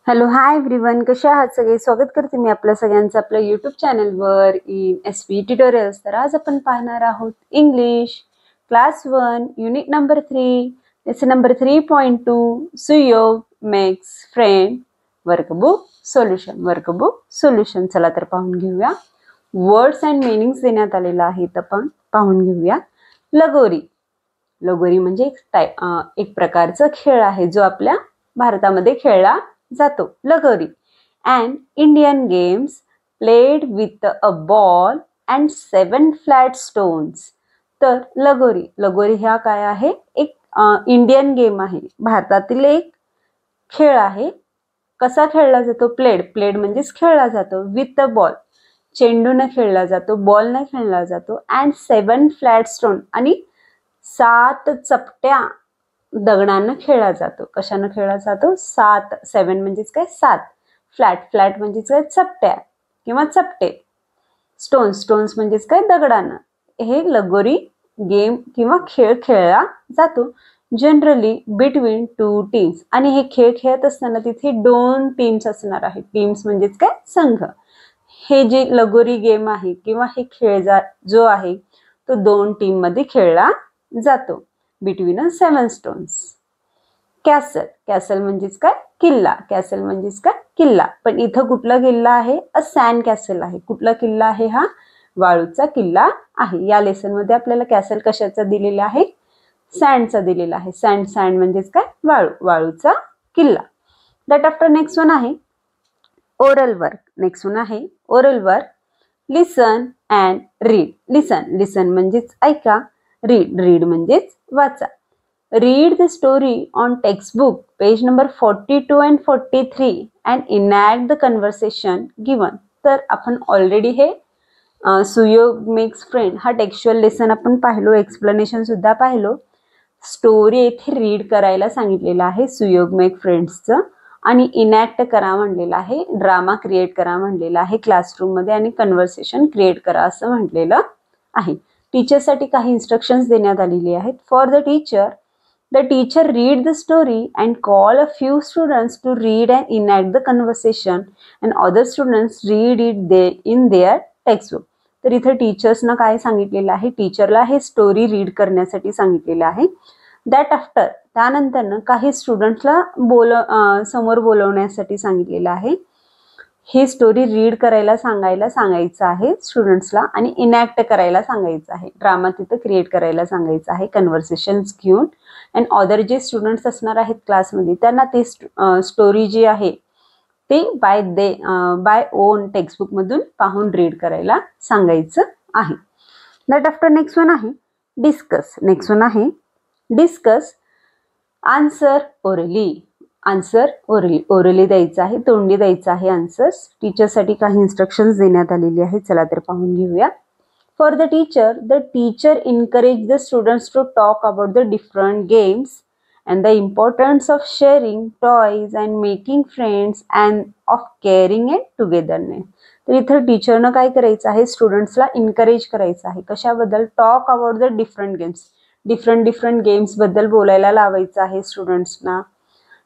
Hello hi everyone, कसे आहात सगळे? स्वागत करते मी आपल्या सगळ्यांचं आपल्या यूट्यूब चॅनलवर इन एसपी ट्युटोरियल्स. तर आज आपण पाहणार आहोत English class 1 unit number 3 lesson number 3.2 सुयोग मेक्स फ्रेंड वर्कबुक सोल्युशन. चला तर पाहून घेऊया. वर्ड्स अँड मीनिंग्स देण्यात आलेला आहे, तर आपण पाहून घेऊया. लगोरी म्हणजे एक प्रकारचा खेळ आहे जो आपल्या भारतामध्ये खेळला जातो. Lagori and Indian games played with a ball and 7 flat stones. तर लगोरी हा काय आहे? एक इंडियन गेम आहे, भारतातील एक खेळ आहे. कसा खेळला जातो? प्लेड म्हणजेच खेळला जातो. विथ अ बॉल, चेंडूने खेळला जातो, बॉलने खेळला जातो. अँड 7 फ्लॅट स्टोन, आणि 7 चपट्या दगडांना खेळला जातो. कशानं खेळला जातो? 7 म्हणजेच काय? 7. फ्लॅट म्हणजेच काय? चपट्या किंवा चपटे. स्टोन्स म्हणजेच काय? दगडांना. हे लगोरी गेम किंवा खेळ खेळला जातो जनरली बिटवीन 2 टीम्स. आणि हे खेळ खेळत असताना तिथे 2 टीम्स असणार आहेत. टीम्स म्हणजेच काय? संघ. हे जे लगोरी गेम आहे किंवा हे खेळ जो आहे तो 2 टीम मध्ये खेळला जातो. Between a 7 stones. कॅसल म्हणजेच काय? किल्ला. किल्ला. पण इथं कुठला किल्ला आहे? अ सँड कॅसल आहे. कुठला किल्ला आहे हा? वाळूचा किल्ला आहे. या लेसन मध्ये आपल्याला कॅसल कशाचा दिलेला आहे? सँडचा दिलेला आहे. सँड म्हणजेच काय? वाळूचा किल्ला. दॅट आफ्टर नेक्स्ट वन आहे oral work. Listen and read. Listen म्हणजेच ऐका. रीड म्हणजेच वाचा. Read the story on textbook page number 42 and 43 and enact the conversation given. तर आपण ऑलरेडी हे सुयोग मेक्स फ्रेंड हा टेक्स्च्युअल लेसन आपण पाहिलो, एक्सप्लेनेशन सुद्धा पाहिलो. स्टोरी येथे रीड करायला सांगितलेलं आहे सुयोग मेक फ्रेंड्सचं, आणि इनॅक्ट करा म्हणलेलं आहे, ड्रामा क्रिएट करा म्हणलेलं आहे क्लासरूम मध्ये, आणि कन्व्हर्सेशन क्रिएट करा असं म्हटलेलं आहे. टीचरसाठी काही इन्स्ट्रक्शन्स देण्यात आलेली आहेत. For the teacher, the teacher read the story and call a few students to read and enact the conversation, and other students read it in their textbook. तर इथे टीचर्सना काय सांगितलेलं आहे? टीचरला हे स्टोरी रीड करण्यासाठी सांगितलेलं आहे. दॅट आफ्टर, त्यानंतर काही स्टुडंट्सला समोर बोलवण्यासाठी सांगितलेलं आहे. ही स्टोरी रीड करायला सांगायचं आहे स्टुडंट्सला, आणि इनॅक्ट करायला सांगायचं आहे. ड्रामा तिथं क्रिएट करायला सांगायचं आहे कन्व्हर्सेशन्स घेऊन. अँड अदर जे स्टुडंट्स असणार आहेत क्लासमध्ये त्यांना ती स्टोरी जी आहे ते बाय ओन टेक्स्टबुक मधून पाहून रीड करायला सांगायचं आहे. दॅट आफ्टर नेक्स्ट वन आहे डिस्कस. आन्सर ओरली द्यायचं आहे, तोंडी द्यायचं आहे आन्सर्स. टीचरसाठी काही इन्स्ट्रक्शन्स देण्यात आलेली आहेत. चला तर पाहून घेऊया. For the teacher encouraged the students to talk about the different games and the importance of sharing toys and making friends and of caring and togetherness. तर इथं टीचरनं काय करायचं आहे? स्टुडंट्सला इन्करेज करायचं आहे. कशाबद्दल? Talk about the different games. Different games बद्दल बोलायला लावायचं आहे स्टुडंट्सना.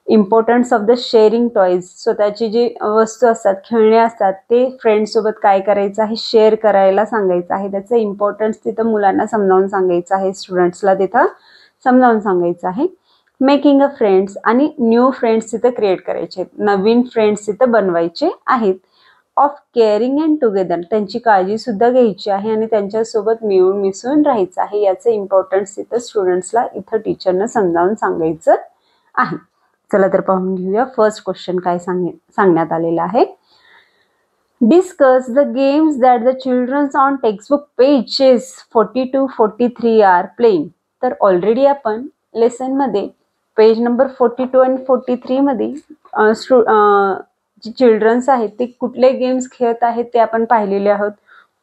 Importance of the sharing toys. स्वतःची जी वस्तू असतात, खेळणे असतात, ते फ्रेंड्स सोबत काय करायचं आहे? शेअर करायला सांगायचं आहे. त्याचं इम्पॉर्टन्स तिथं मुलांना समजावून सांगायचं आहे, स्टुडंट्सला तिथं समजावून सांगायचं आहे. मेकिंग अ फ्रेंड्स, आणि न्यू फ्रेंड्स तिथं क्रिएट करायचे आहेत, नवीन फ्रेंड्स तिथं बनवायचे आहेत. ऑफ केअरिंग अँड टुगेदर, त्यांची काळजी सुद्धा घ्यायची आहे आणि त्यांच्यासोबत मिळून मिसळून राहायचं आहे. याचं इम्पॉर्टन्स तिथं स्टुडंट्सला इथं टीचरनं समजावून सांगायचं आहे. चला तर पाहून घेऊया. फर्स्ट क्वेश्चन काय सांगण्यात आलेला आहे? Discuss the games that the childrens on textbook pages 42-43 are playing. तर ऑलरेडी आपण लेसन मध्ये पेज नंबर 42 आणि 43 मध्ये जे चिल्ड्रन्स आहेत ते कुठले गेम्स खेळत आहेत ते आपण पाहिलेले आहोत.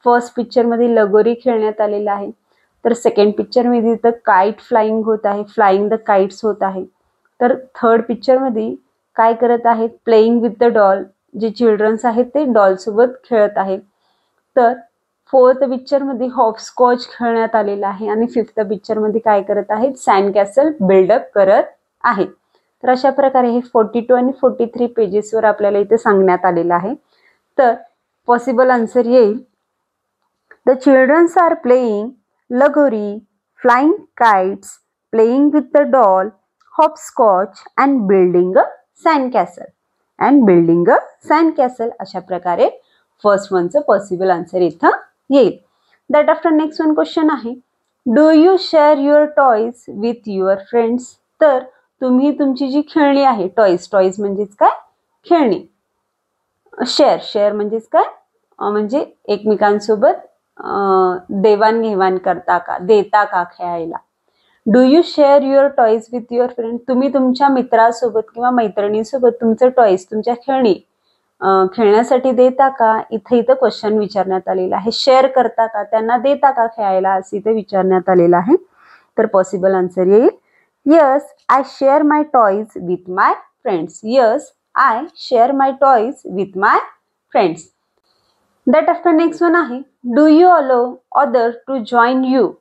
फर्स्ट पिक्चर मध्ये लगोरी खेळण्यात आलेला आहे. तर सेकंड पिक्चर मध्ये तर काईट फ्लाइंग होत आहे, फ्लाइंग द काइट्स होत आहे. तर थर्ड पिक्चर मध्ये काय करत आहेत? Playing with the doll. जे चिल्ड्रन्स आहेत ते डॉल सोबत खेळत आहेत. तर फोर्थ पिक्चर मध्ये हॉपस्कॉच खेळण्यात आलेला आहे. आणि फिफ्थ पिक्चर मध्ये काय करत आहेत? सँड कॅसल बिल्डअप करत आहेत. तर अशा प्रकारे हे 42 आणि 43 पेजेसवर आपल्याला इथे सांगण्यात आलेलं आहे. तर पॉसिबल आन्सर येईल, the childrens are playing lagori, flying kites, playing with the doll, hopscotch and building a sand castle. अशा प्रकारे फर्स्ट वनचं पॉसिबल आन्सर इथं येईल. That after next one question आहे, do you share your toys with your friends. तर तुम्ही तुमची जी खेळणी आहे, टॉयज म्हणजेच काय, खेळणी. शेअर म्हणजेच काय, म्हणजे एकमेकांसोबत देवाणघेवाण करता का, देता का खेळायला. Do you share your toys with your friend. तुम्ही तुमच्या मित्रासोबत किंवा मैत्रिणीसोबत तुमचं टॉयज, तुमच्या खेळणी खेळण्यासाठी देता का. इथे क्वेश्चन विचारण्यात आलेला आहे. शेअर करता का, त्यांना देता का खेळायला, असं इथे विचारण्यात आलेलं आहे. तर पॉसिबल आन्सर येईल, yes I share my toys with my friends. Yes I share my toys with my friends. That after next one आहे, do you allow other to join you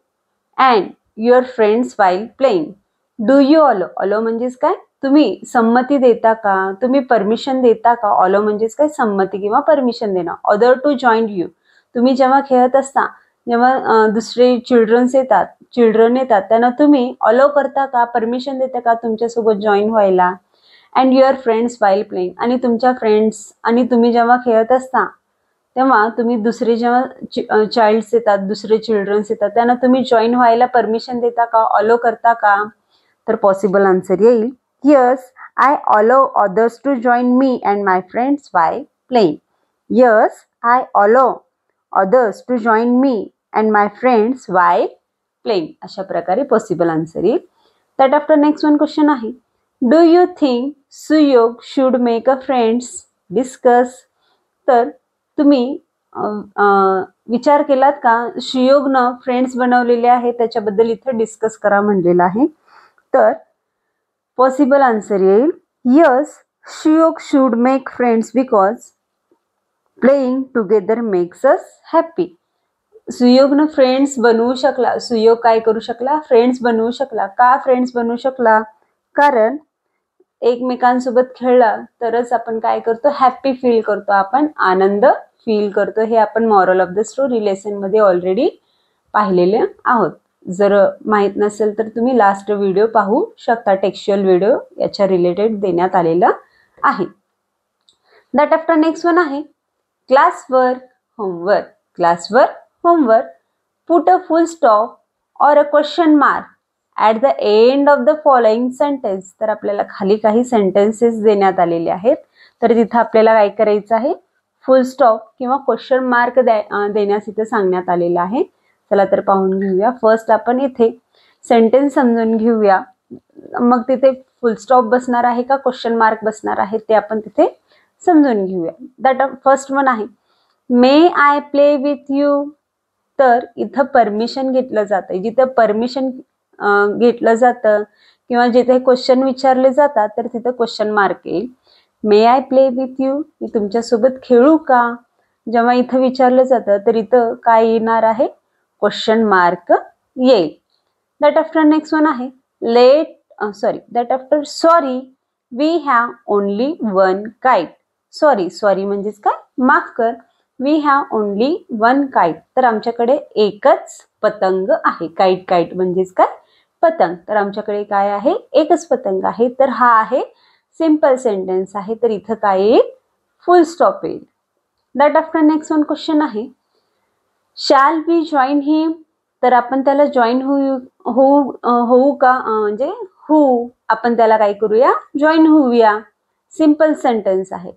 and your friends while playing. Do you allow म्हणजेच काय, तुम्ही संमती देता का, तुम्ही permission देता का. ऑलो म्हणजेच काय, संमती किंवा परमिशन देणं. अदर टू जॉईन यू, तुम्ही जेव्हा खेळत असता, जेव्हा दुसरे चिल्ड्रन येतात त्यांना तुम्ही अलो करता का, परमिशन देता का तुमच्यासोबत जॉईन व्हायला. And your friends while playing, आणि तुमच्या फ्रेंड्स आणि तुम्ही जेव्हा खेळत असता तेव्हा तुम्ही दुसरे जेव्हा चाइल्ड्स येतात, दुसरे चिल्ड्रन्स येतात, त्यांना तुम्ही जॉईन व्हायला परमिशन देता का, अलो करता का. तर पॉसिबल आन्सर येईल, yes I allow others to join me and my friends while playing. Yes I allow others to join me and my friends while playing. अशा प्रकारे पॉसिबल आन्सर येईल. That after next one question आहे, do you think Suyog should make a friends discuss. तर तुम्ही विचार केलात का, सुयोगनं friends बनवलेले आहे, त्याच्याबद्दल इथं डिस्कस करा म्हणलेलं आहे. तर पॉसिबल आन्सर येईल, yes Suyog should make friends because playing together makes us happy. सुयोगनं फ्रेंड्स बनवू शकला, सुयोग काय करू शकला, फ्रेंड्स बनवू शकला. का फ्रेंड्स बनवू शकला, कारण एकमेकांसोबत खेळला तरच आपण काय करतो, हॅपी फील करतो, आपण आनंद फील करतो. हे आपण moral of the story lesson मध्ये ऑलरेडी पाहिलेले आहोत. जर माहित नसेल तर तुम्ही लास्ट व्हिडिओ पाहू शकता, टेक्स्च्युअल व्हिडिओ याच्या रिलेटेड देण्यात आलेला आहे. दॅट आफ्टर नेक्स्ट वन आहे, classwork homework put a full stop और a question mark at the end of the following sentence. तर आपल्याला खाली काही सेंटेन्सेस देण्यात आलेले आहेत. तर तिथं आपल्याला काय करायचं आहे, फुल स्टॉप किंवा क्वेश्चन मार्क देण्यास इथे सांगण्यात आलेलं आहे. चला तर पाहून घेऊया. फर्स्ट आपण इथे सेंटेन्स समजून घेऊया, मग तिथे फुल स्टॉप बसणार आहे का क्वेश्चन मार्क बसणार आहे ते आपण तिथे समजून घेऊया. दॅट फर्स्ट वन आहे, मे आय प्ले विथ यू. तर इथं परमिशन घेतलं जातं. जिथं परमिशन घेतलं जातं किंवा जिथे क्वेश्चन विचारले जातात तर तिथं क्वेश्चन मार्क येईल. मे आय प्ले विथ यू, मी तुमच्यासोबत खेळू का. जेव्हा इथं विचारलं जातं तर इथं काय येणार आहे, क्वेश्चन मार्क येईल. दॅट आफ्टर नेक्स्ट वन आहे, sorry we have only one kite. Sorry म्हणजेच काय, माफ कर. We have only one kite, तर आमच्याकडे एकच पतंग आहे. काइट म्हणजेच काय, पतंग. तर आमच्याकडे काय आहे, एकच पतंग आहे. तर हा आहे सिंपल सेंटेन्स आहे. तर इथं काय येईल, फुल स्टॉप येईल. That after next one question आहे, शॅल वी जॉईन हिम. तर आपण त्याला जॉईन होऊ का, म्हणजे आपण त्याला काय करूया, जॉईन होऊया. सिंपल सेंटेन्स आहे,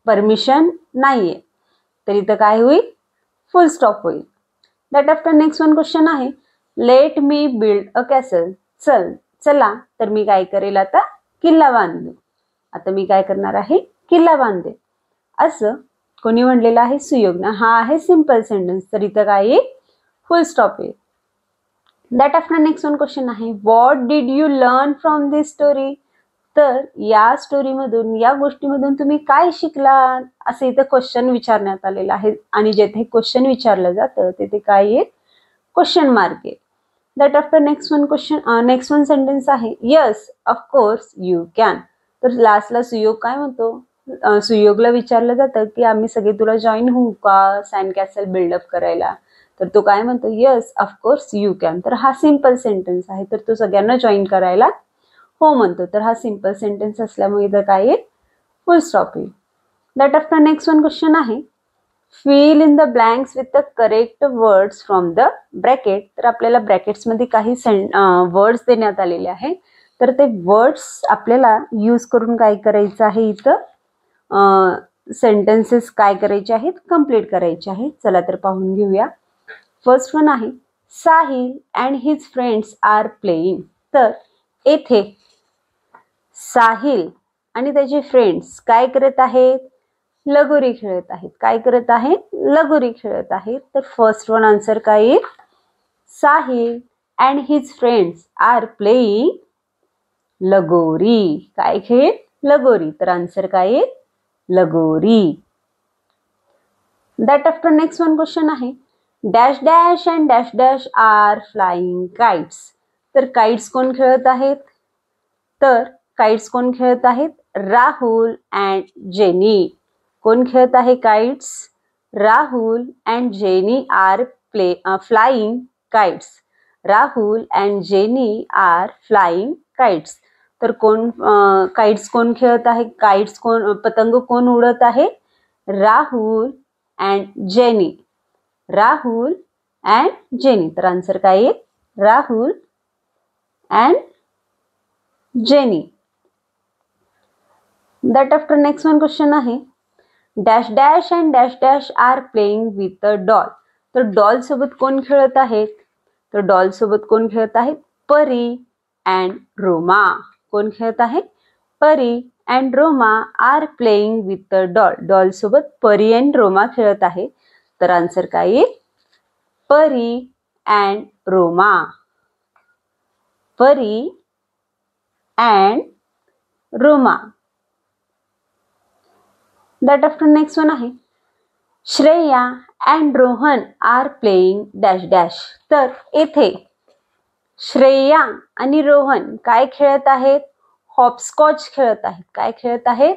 परमिशन नाहीये. तर इथं काय होईल, फुल स्टॉप होईल. That after next one question आहे, let me build a castle. चला तर मी काय करेल, आता किल्ला बांधू. आता मी काय करणार आहे, किल्ला बांधते. असं कोणी म्हणलेलं आहे, सुयोगनं. हा आहे सिंपल सेंटेन्स. तर इथं काय येईल, फुल स्टॉप येईल. That after next one question आहे, what did you learn from this story. तर या स्टोरीमधून, या गोष्टीमधून तुम्ही काय शिकला, असं इथं क्वेश्चन विचारण्यात आलेलं आहे. आणि जेथे क्वेश्चन विचारलं जातं तिथे काय येईल, क्वेश्चन मार्क येईल. That after next one sentence आहे, यस ऑफकोर्स यू कॅन. तर लास्टला सुयोग काय म्हणतो, सुयोगला विचारलं जातं की आम्ही सगळे तुला जॉईन होऊ का सँड कॅसल बिल्डअप करायला, तर तो काय म्हणतो, येस ऑफकोर्स यू कॅन. तर हा सिंपल सेंटेन्स आहे, तर तो सगळ्यांना जॉईन करायला हो म्हणतो. तर हा सिंपल सेंटेन्स असल्यामुळे इथं काय येईल, फुल स्टॉप येईल. That after next one question आहे, fill in the blanks with the correct words from the bracket. तर आपल्याला ब्रॅकेट्समध्ये काही वर्ड्स देण्यात आलेले आहे, तर ते वर्ड्स आपल्याला यूज करून काय करायचं आहे, इथं सेंटेन्सेस काय करायचे आहेत, कंप्लीट करायचे आहेत. चला तर पाहून घेऊया. फर्स्ट वन आहे, Sahil and his friends are playing. तर येथे साहिल आणि त्याचे फ्रेंड्स काय करत आहेत, लगोरी खेळत आहेत. काय करत आहेत, लगोरी खेळत आहेत. तर फर्स्ट वन आन्सर काय येईल, Sahil and his friends are playing lagori. काय खेळ, लगोरी. तर आन्सर काय येईल, lagori. That after next one question आहे, dash dash and dash dash are flying kites. तर काइट्स कोण खेळत आहेत, तर काइट्स कोण खेळत आहेत, राहुल अँड जेनी. कोण खेळत आहे kites, Rahul and Jenny are flying kites. Rahul and Jenny are flying kites. तर कोण काइट्स कोण खेळत आहे, काइट्स कोण, पतंग कोण उडत आहे, Rahul and Jenny. Rahul and Jenny. तर आन्सर काय येईल, Rahul and Jenny. That after next one question आहे, dash dash and dash dash are playing with a doll. तर डॉल सोबत कोण खेळत आहेत, तर डॉल सोबत कोण खेळत आहेत, परी अँड रोमा. कोण खेळत आहे, Pari and Roma are playing with a doll. Doll सोबत परी अँड रोमा खेळत आहे. तर आन्सर काय येईल, परी and Roma. Pari and Roma. That after next one आहे, Shreya and Rohan are playing dash dash. तर येथे श्रेया आणि रोहन काय खेळत आहेत, हॉपस्कॉच खेळत आहेत. काय खेळत आहेत,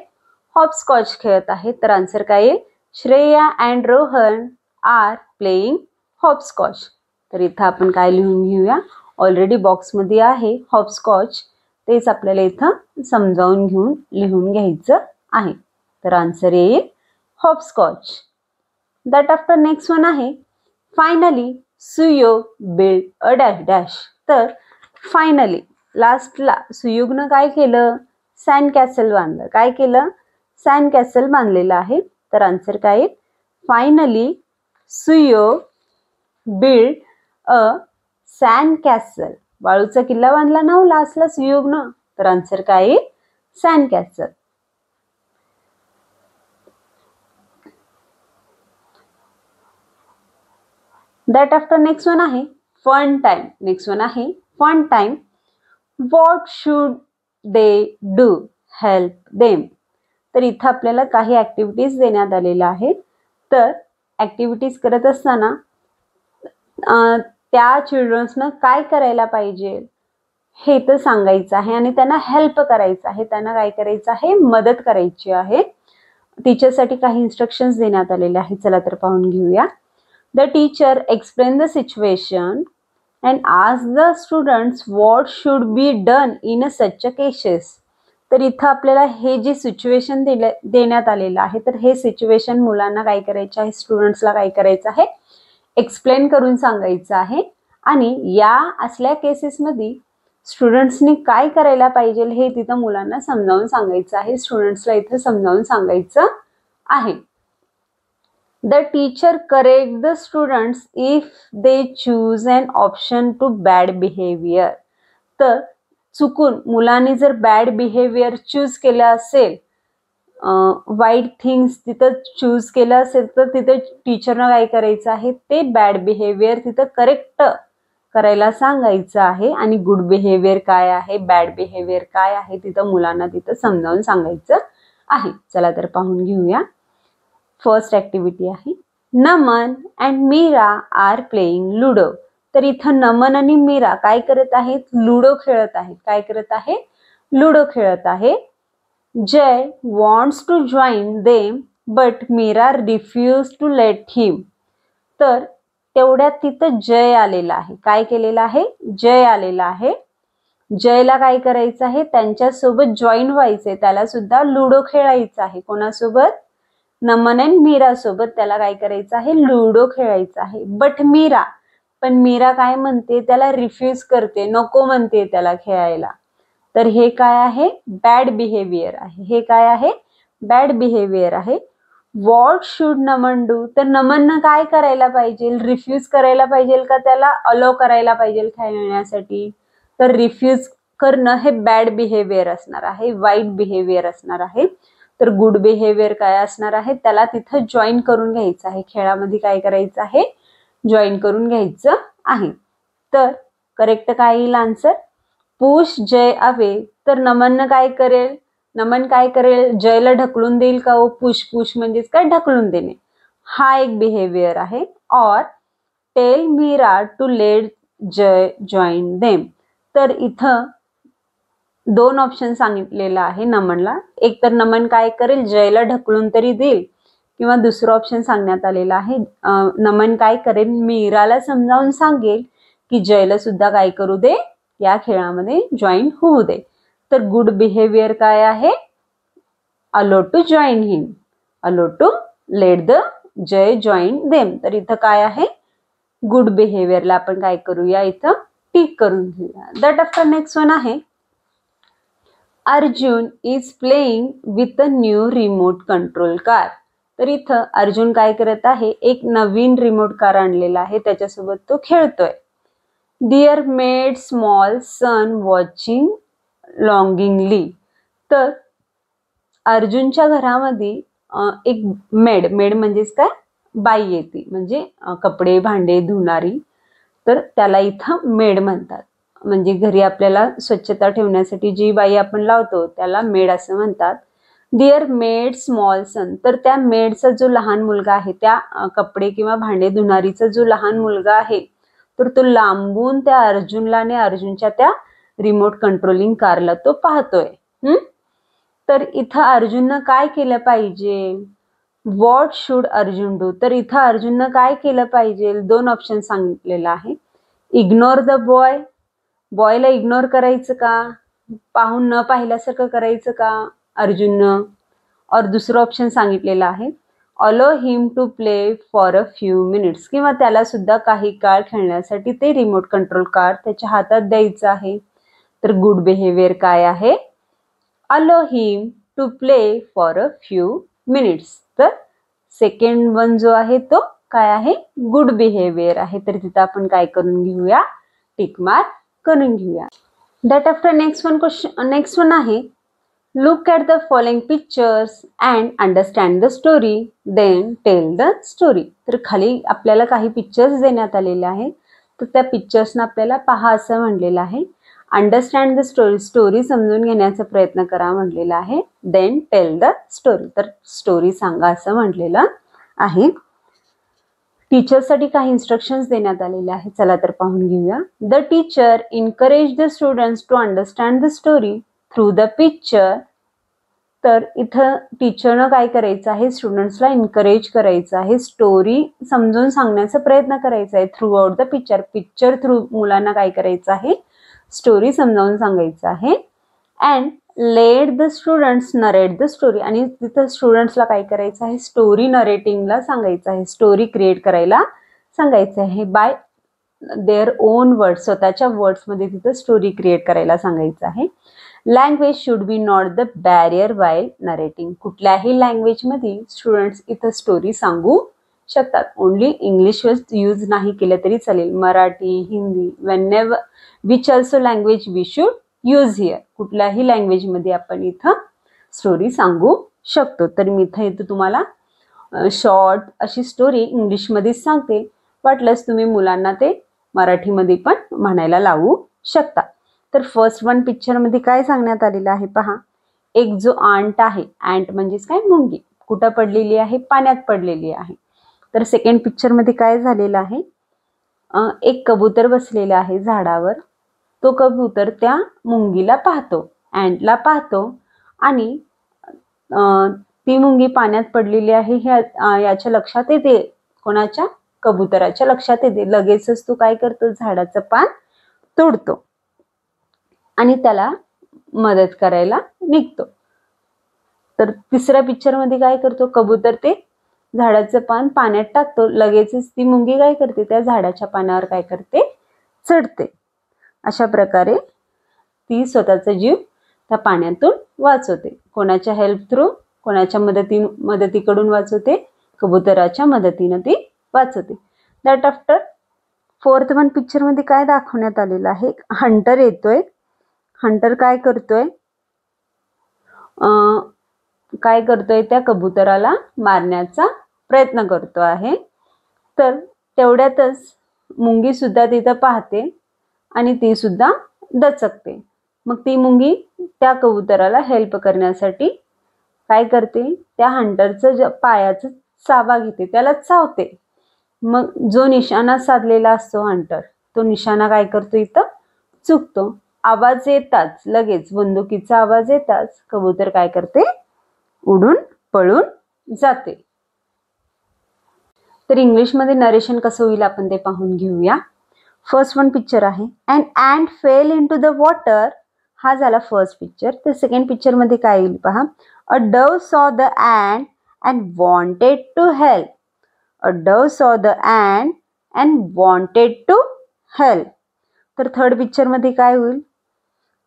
हॉपस्कॉच खेळत आहेत. तर आन्सर काय येईल, Shreya and Rohan are playing hopscotch. तर इथं आपण काय लिहून घेऊया, ऑलरेडी बॉक्समध्ये आहे हॉपस्कॉच, तेच आपल्याला इथं समजावून घेऊन लिहून घ्यायचं आहे. तर आन्सर येईल hopscotch. That after next one आहे, finally Suyog build a dash dash. तर फायनली लास्टला सुयोगनं काय केलं, सँड कॅसल बांधलं. काय केलं, सँड कॅसल बांधलेलं आहे. तर आन्सर काय येईल, finally Suyog build a sand castle. वाळूचा किल्ला बांधला ना लास्टला सुयोगनं. तर आन्सर काय येईल, sand castle. That after next one आहे, फन टाइम. नेक्स्ट वन आहे fun time. What should they do, help them. तर इथं आपल्याला काही ऍक्टिव्हिटीज देण्यात आलेल्या आहेत. तर ऍक्टिव्हिटीज करत असताना त्या चिल्ड्रन्सनं काय करायला पाहिजे हे तर सांगायचं आहे आणि त्यांना हेल्प करायचं आहे. त्यांना काय करायचं आहे, मदत करायची आहे. टीचरसाठी काही इन्स्ट्रक्शन्स देण्यात आलेले आहेत. चला तर पाहून घेऊया. The teacher explained the situation and asked the students what should be done in such cases. तर इथं आपल्याला हे जे सिच्युएशन देण्यात आलेलं आहे, तर हे सिच्युएशन मुलांना काय करायचं आहे, स्टुडंट्सला काय करायचं आहे, एक्सप्लेन करून सांगायचं आहे. आणि या असल्या केसेसमध्ये स्टुडंट्सनी काय करायला पाहिजे हे तिथं मुलांना समजावून सांगायचं आहे. स्टुडंट्सला इथं समजावून सांगायचं आहे. The teacher correct the students if they choose an option to bad behavior. तर चुकून मुलांनी जर बॅड बिहेवियर चूज केलं असेल, वाईट थिंग्स तिथं चूज केलं असेल, तर तिथं टीचरनं काय करायचं आहे, ते बॅड बिहेवियर तिथं करेक्ट करायला सांगायचं आहे. आणि गुड बिहेवियर काय आहे, बॅड बिहेवियर काय आहे, तिथं मुलांना तिथं समजावून सांगायचं आहे. चला तर पाहून घेऊया. फर्स्ट ऍक्टिव्हिटी आहे, Naman and Meera are playing ludo. तर इथं नमन आणि मीरा काय करत आहेत, लुडो खेळत आहेत. काय करत आहे, लुडो खेळत आहे. Jay wants to join them but Meera refuse to let him. तर तेवढ्यात तिथं जय आलेला आहे. काय केलेलं आहे? जय आलेला आहे. जयला काय करायचं आहे? त्यांच्यासोबत जॉईन व्हायचंय. त्याला सुद्धा लुडो खेळायचं आहे. कोणासोबत? नमन अँड मीरा सोबत त्याला काय करायचं आहे? लुडो खेळायचं आहे. बट मीरा, पण मीरा काय म्हणते? त्याला रिफ्यूज करते, नको म्हणते त्याला खेळायला. तर हे काय आहे? बॅड बिहेवियर आहे. हे काय आहे? बॅड बिहेवियर आहे. What should Naman do? तर नमननं काय करायला पाहिजे? रिफ्यूज करायला पाहिजे का त्याला अलो करायला पाहिजे खेळण्यासाठी? तर रिफ्यूज करणं हे बॅड बिहेवियर असणार आहे, वाईट बिहेवियर असणार आहे. तर गुड बिहेवियर काय असणार आहे? त्याला तिथं जॉईन करून घ्यायचं आहे. खेळामध्ये काय करायचं आहे? जॉईन करून घ्यायचं आहे. तर करेक्ट काय येईल आन्सर? पुश जय अवे. तर नमन काय करेल? नमन काय करेल? जयला ढकलून देईल का? पुश, पुश म्हणजेच काय? ढकलून देणे. हा एक बिहेवियर आहे. Or tell Meera to let Jay join them. तर इथं दोन ऑप्शन सांगितलेलं आहे नमनला. एक तर नमन काय करेल? जयला ढकलून तरी देईल, किंवा दुसरं ऑप्शन सांगण्यात आलेलं आहे नमन काय करेल? मीराला समजावून सांगेल की जयला सुद्धा काय करू दे? या खेळामध्ये जॉईन होऊ दे. तर गुड बिहेवियर काय आहे? अलो to join him, allow to let the Jay join them. तर इथं काय आहे? गुड बिहेवियरला आपण काय करूया? इथं टिक करून घेऊया. दॅट आफ्टर नेक्स्ट वन आहे Arjun is playing with a new remote control car. तर इथं अर्जुन काय करत आहे? एक नवीन रिमोट कार आणलेला आहे, त्याच्यासोबत तो खेळतोय. डिअर मेड स्मॉल सन वॉचिंग लॉंगिंगली. तर अर्जुनच्या घरामध्ये एक मेड म्हणजेच काय? बाई येते, म्हणजे कपडे भांडे धुणारी. तर त्याला इथं मेड म्हणतात. म्हणजे घरी आपल्याला स्वच्छता ठेवण्यासाठी जी बाई आपण लावतो त्याला मेड असं म्हणतात. डिअर मेड स्मॉल सन. तर त्या मेडचा जो लहान मुलगा आहे, त्या कपडे किंवा भांडे धुणारीचा जो लहान मुलगा आहे, तर तो लांबून त्या अर्जुनला आणि अर्जुनच्या त्या रिमोट कंट्रोलिंग कारला तो पाहतोय. तर इथं अर्जुननं काय केलं पाहिजे? What should Arjun do? तर इथं अर्जुननं काय केलं पाहिजे? दोन ऑप्शन सांगितलेलं आहे. Ignore the boy. बॉयला इग्नोर करायचं का? पाहून न पाहिल्यासारखं करायचं का अर्जुननं? और दुसरं ऑप्शन सांगितलेलं आहे allow him to play for a few minutes, किंवा त्याला सुद्धा काही काळ खेळण्यासाठी ते रिमोट कंट्रोल कार त्याच्या हातात द्यायचं आहे. तर गुड बिहेवियर काय आहे? Allow him to play for a few minutes. तर सेकंड वन जो आहे तो काय आहे? गुड बिहेवियर आहे. तर तिथं आपण काय करून घेऊया? टिक मार्क करून घेऊया. दॅट आफ्टर नेक्स्ट वन आहे look at the following pictures and understand the story then tell the story. तर खाली आपल्याला काही पिक्चर्स देण्यात आलेले आहेत. तर त्या पिक्चर्सना आपल्याला पहा असं म्हणलेलं आहे. अंडरस्टँड द स्टोरी, स्टोरी समजून घेण्याचा प्रयत्न करा म्हणलेला आहे. देन टेल द स्टोरी, तर स्टोरी सांगा असं म्हटलेलं आहे. टीचरसाठी काही इन्स्ट्रक्शन्स देण्यात आलेले आहेत. चला तर पाहून घेऊया. The teacher encourage the students to understand the story through the picture. तर इथं टीचरनं काय करायचं आहे? स्टुडंट्सला इनकरेज करायचं आहे, स्टोरी समजून सांगण्याचा प्रयत्न करायचा आहे through out the picture. Picture through मुलांना काय करायचं आहे? स्टोरी समजावून सांगायचं आहे. And let the students narrate the story. आणि तिथं स्टुडंट्सला काय करायचं आहे? स्टोरी नरेटिंगला सांगायचं आहे, स्टोरी क्रिएट करायला सांगायचं आहे बाय देअर ओन वर्ड्स. स्वतःच्या वर्ड्समध्ये तिथं स्टोरी क्रिएट करायला सांगायचं आहे. Language should be not the barrier while narrating. कुठल्याही लँग्वेजमध्ये स्टुडंट्स इथं स्टोरी सांगू शकतात. ओनली इंग्लिश यूज नाही केलं तरी चालेल. Marathi, Hindi, whenever which also language we should use here. कुठल्याही लँग्वेजमध्ये आपण इथं स्टोरी सांगू शकतो. तर मी इथं तुम्हाला शॉर्ट अशी स्टोरी इंग्लिशमध्येच सांगते. वाटलंच तुम्ही मुलांना ते मराठीमध्ये पण म्हणायला लावू शकता. तर फर्स्ट वन पिक्चरमध्ये काय सांगण्यात आलेलं आहे पहा. एक जो आंट आहे, अँट म्हणजेच काय? मुंगी. कुठं पडलेली आहे? पाण्यात पडलेली आहे. तर सेकंड पिक्चरमध्ये काय झालेलं आहे? एक कबूतर बसलेला आहे झाडावर. तो कबूतर त्या मुंगीला पाहतो, अँटला पाहतो, आणि ती मुंगी पाण्यात पडलेली आहे हे याच्या लक्षात येते. कोणाच्या? कबुतराच्या लक्षात येते. लगेचच तो काय करतो? झाडाचं पान तोडतो आणि त्याला मदत करायला निघतो. तर तिसऱ्या पिक्चर मध्ये काय करतो? कबूतर ते झाडाचं पान पाण्यात टाकतो. लगेचच ती मुंगी काय करते? त्या झाडाच्या पानावर काय करते? चढते. अशा प्रकारे ती स्वतःचा जीव त्या पाण्यातून वाचवते. कोणाच्या हेल्प थ्रू? कोणाच्या मदतीकडून वाचवते? कबुतराच्या मदतीने ती वाचवते. That after fourth one picture मध्ये काय दाखवण्यात आलेलं आहे? हंटर येतोय. हंटर काय करतोय? त्या कबुतराला मारण्याचा प्रयत्न करतो आहे. तर तेवढ्यातच मुंगी सुद्धा तिथं पाहते आणि ती सुद्धा दचकते. मग ती मुंगी त्या कबुतराला हेल्प करण्यासाठी काय करते? त्या हंटरचं पायाचं चावा घेते, त्याला चावते. मग जो निशाणा साधलेला असतो हंटर, तो निशाणा काय करतो? इथं चुकतो. आवाज येताच, लगेच बंदुकीचा आवाज येताच कबूतर काय करते? उडून पळून जाते. तर इंग्लिशमध्ये नरेशन कसं होईल आपण ते पाहून घेऊया. फर्स्ट वन पिक्चर आहे an ant fell into the water. हा झाला फर्स्ट पिक्चर. तर सेकंड पिक्चर मध्ये काय येईल पहा. A dove saw the ant and wanted to help. A dove saw the ant and wanted to help. तर third picture मध्ये काय होईल?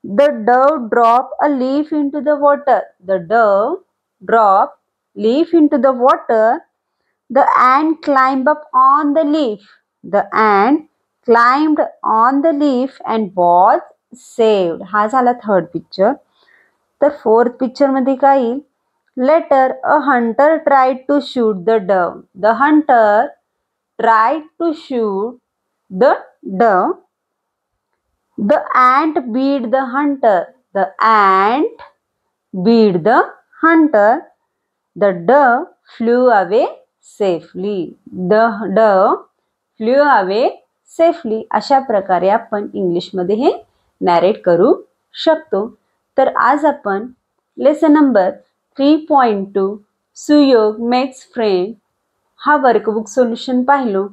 The dove drop a leaf into the water. The dove drop leaf into the water. The ant climbed up on the leaf. The ant climbed on the leaf and was saved. हा झाला third picture. तर fourth picture मध्ये काय येईल? Later a hunter tried to shoot the dove. The hunter tried to shoot the dove. The ant beat the hunter. The ant beat the hunter. The dove flew away safely. The dove flew away safely. अशा प्रकारे आपण इंग्लिशमध्ये हे narrate करू शकतो. तर आज आपण लेसन नंबर 3.2 सुयोग मेक्स फ्रेंड हा वर्कबुक सोल्युशन पाहिलो.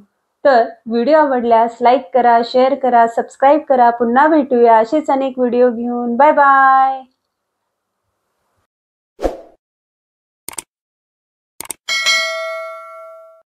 तर व्हिडिओ आवडल्यास लाईक करा, शेअर करा, सबस्क्राईब करा. पुन्हा भेटूया असेच अनेक व्हिडिओ घेऊन. Bye bye.